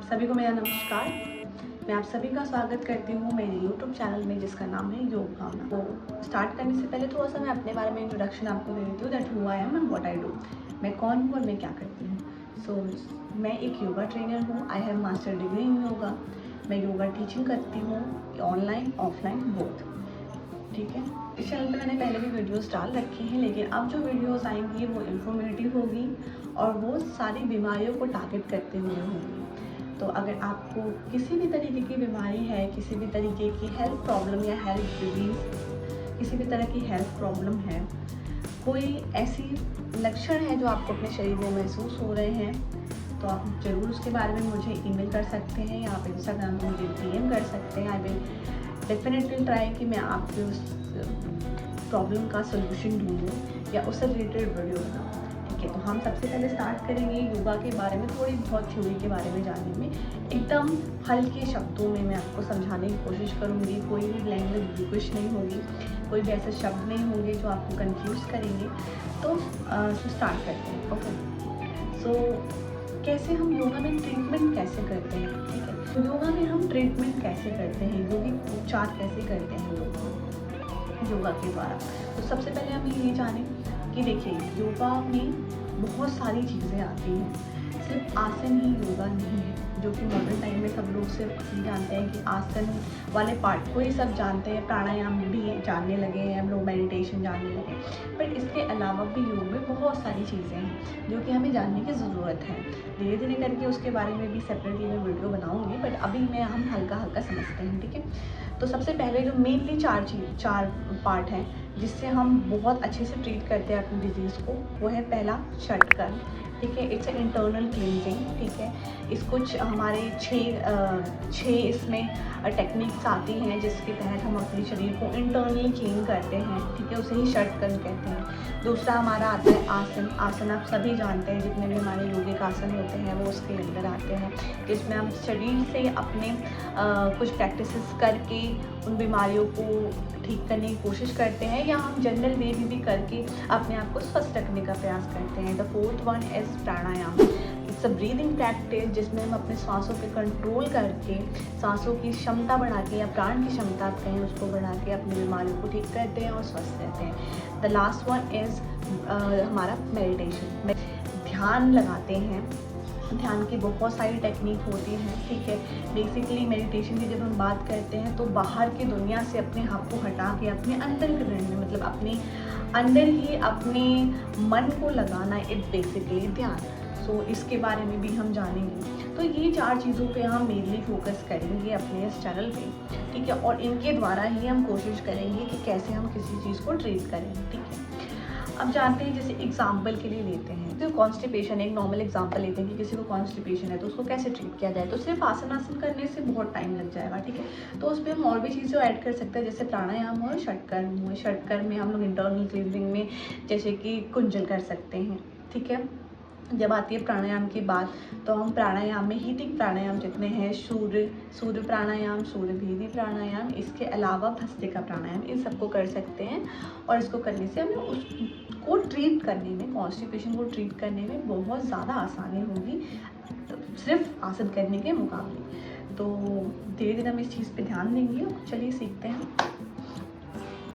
सभी को मेरा नमस्कार। मैं आप सभी का स्वागत करती हूँ मेरे YouTube चैनल में जिसका नाम है योग भावना। तो स्टार्ट करने से पहले थोड़ा सा मैं अपने बारे में इंट्रोडक्शन आपको दे देती हूँ, that who I am and what I do. मैं कौन हूँ और मैं क्या करती हूँ। मैं एक योगा ट्रेनर हूँ। I have master degree in yoga. मैं योगा टीचिंग करती हूँ, ऑनलाइन ऑफलाइन बोथ। ठीक है, इस चैनल पे मैंने पहले भी वीडियोस डाल रखे हैं, लेकिन अब जो वीडियोस आएंगी वो इन्फॉर्मेटिव होगी और वो सारी बीमारियों को टारगेट करते हुए होंगी। तो अगर आपको किसी भी तरीके की बीमारी है, किसी भी तरीके की हेल्थ प्रॉब्लम या हेल्थ डिजीज़, किसी भी तरह की हेल्थ प्रॉब्लम है, कोई ऐसी लक्षण है जो आपको अपने शरीर में महसूस हो रहे हैं, तो आप ज़रूर उसके बारे में मुझे ईमेल कर सकते हैं या आप इंस्टाग्राम पर मुझे DM कर सकते हैं। आई विल डेफिनेटली ट्राई कि मैं आपके उस प्रॉब्लम का सोल्यूशन ढूंढूँ या उससे रिलेटेड वीडियो बनाऊँ। ठीक है, तो हम सबसे पहले स्टार्ट करेंगे योगा के बारे में, थोड़ी बहुत थ्योरी के बारे में जानने में। एकदम हल्के शब्दों में मैं आपको समझाने की कोशिश करूँगी। कोई भी लैंग्वेज बुकिश नहीं होगी, कोई भी ऐसे शब्द नहीं होंगे जो आपको कंफ्यूज करेंगे। तो स्टार्ट करते हैं। ओके, सो कैसे हम योगा में ट्रीटमेंट कैसे करते हैं। ठीक है, तो योगा में हम ट्रीटमेंट कैसे करते हैं, यौगिक उपचार कैसे करते हैं योगा के द्वारा। तो सबसे पहले हम ये जानें कि देखिए योगा में बहुत सारी चीज़ें आती हैं, सिर्फ आसन ही योगा नहीं है, जो कि मॉडर्न टाइम में सब लोग सिर्फ ये जानते हैं कि आसन वाले पार्ट को ही सब जानते हैं। प्राणायाम भी जानने लगे हैं हम लोग, मेडिटेशन जानने लगे, बट इसके अलावा भी योग में बहुत सारी चीज़ें हैं जो कि हमें जानने की ज़रूरत है। धीरे धीरे करके उसके बारे में भी सेपरेटली मैं वीडियो बनाऊँगी, बट अभी मैं हम हल्का हल्का समझते हैं। ठीक है, तो सबसे पहले जो मेनली चार पार्ट हैं जिससे हम बहुत अच्छे से ट्रीट करते हैं अपनी डिजीज़ को, वो है पहला षटकर्म। ठीक है, इट्स इंटरनल क्लींजिंग। ठीक है, इस कुछ हमारे छः इसमें टेक्निक्स आती हैं जिसके तहत हम अपने शरीर को इंटरनली क्लीन करते हैं। ठीक है, उसे ही षटकर्म कहते हैं। दूसरा हमारा आता है आसन। आसन आप सभी जानते हैं, जितने भी हमारे योगिक आसन होते हैं वो उसके अंदर आते हैं, जिसमें हम शरीर से अपने कुछ प्रैक्टिसेस करके उन बीमारियों को ठीक करने की कोशिश करते हैं, या हम जनरल वे भी करके अपने आप को स्वस्थ रखने का प्रयास करते हैं। The fourth one is pranayama. It's a breathing practice जिसमें हम अपने सांसों पे कंट्रोल करके, सांसों की क्षमता बढ़ा के या प्राण की क्षमता आप कहें उसको बढ़ा के अपनी बीमारियों को ठीक करते हैं और स्वस्थ रहते हैं। द लास्ट वन इज़ हमारा मेडिटेशन। ध्यान लगाते हैं। ध्यान की बहुत सारी टेक्निक होती हैं। ठीक है, बेसिकली मेडिटेशन की जब हम बात करते हैं तो बाहर की दुनिया से अपने आप को हटा के अपने अंदर में, मतलब अपने अंदर ही अपने मन को लगाना, इट बेसिकली ध्यान। सो इसके बारे में भी हम जानेंगे। तो ये 4 चीज़ों पे हम मेनली फोकस करेंगे अपने इस चैनल पे। ठीक है, और इनके द्वारा ही हम कोशिश करेंगे कि कैसे हम किसी चीज़ को ट्रीट करें। ठीक है, अब जानते हैं, जैसे एग्जाम्पल के लिए लेते हैं तो कॉन्स्टिपेशन, एक नॉर्मल एग्जाम्पल लेते हैं कि किसी को कॉन्स्टिपेशन है तो उसको कैसे ट्रीट किया जाए। तो सिर्फ आसन करने से बहुत टाइम लग जाएगा। ठीक है, तो उस पर हम और भी चीज़ें ऐड कर सकते हैं, जैसे प्राणायाम और षटकर्म हुए। षटकर्म में हम लोग इंटरनल क्लींजिंग में जैसे कि कुंजल कर सकते हैं। ठीक है, जब आती है प्राणायाम की बात तो हम प्राणायाम में हीटिंग प्राणायाम जितने हैं, सूर्य प्राणायाम, सूर्य भेदी प्राणायाम, इसके अलावा भस्त्रिका प्राणायाम, इन सबको कर सकते हैं। और इसको करने से हमें उसको ट्रीट करने में, कॉन्स्टिपेशन को ट्रीट करने में बहुत ज़्यादा आसानी होगी सिर्फ आसन करने के मुकाबले। तो धीरे धीरे हम इस चीज़ पे ध्यान देंगे और चलिए सीखते हैं।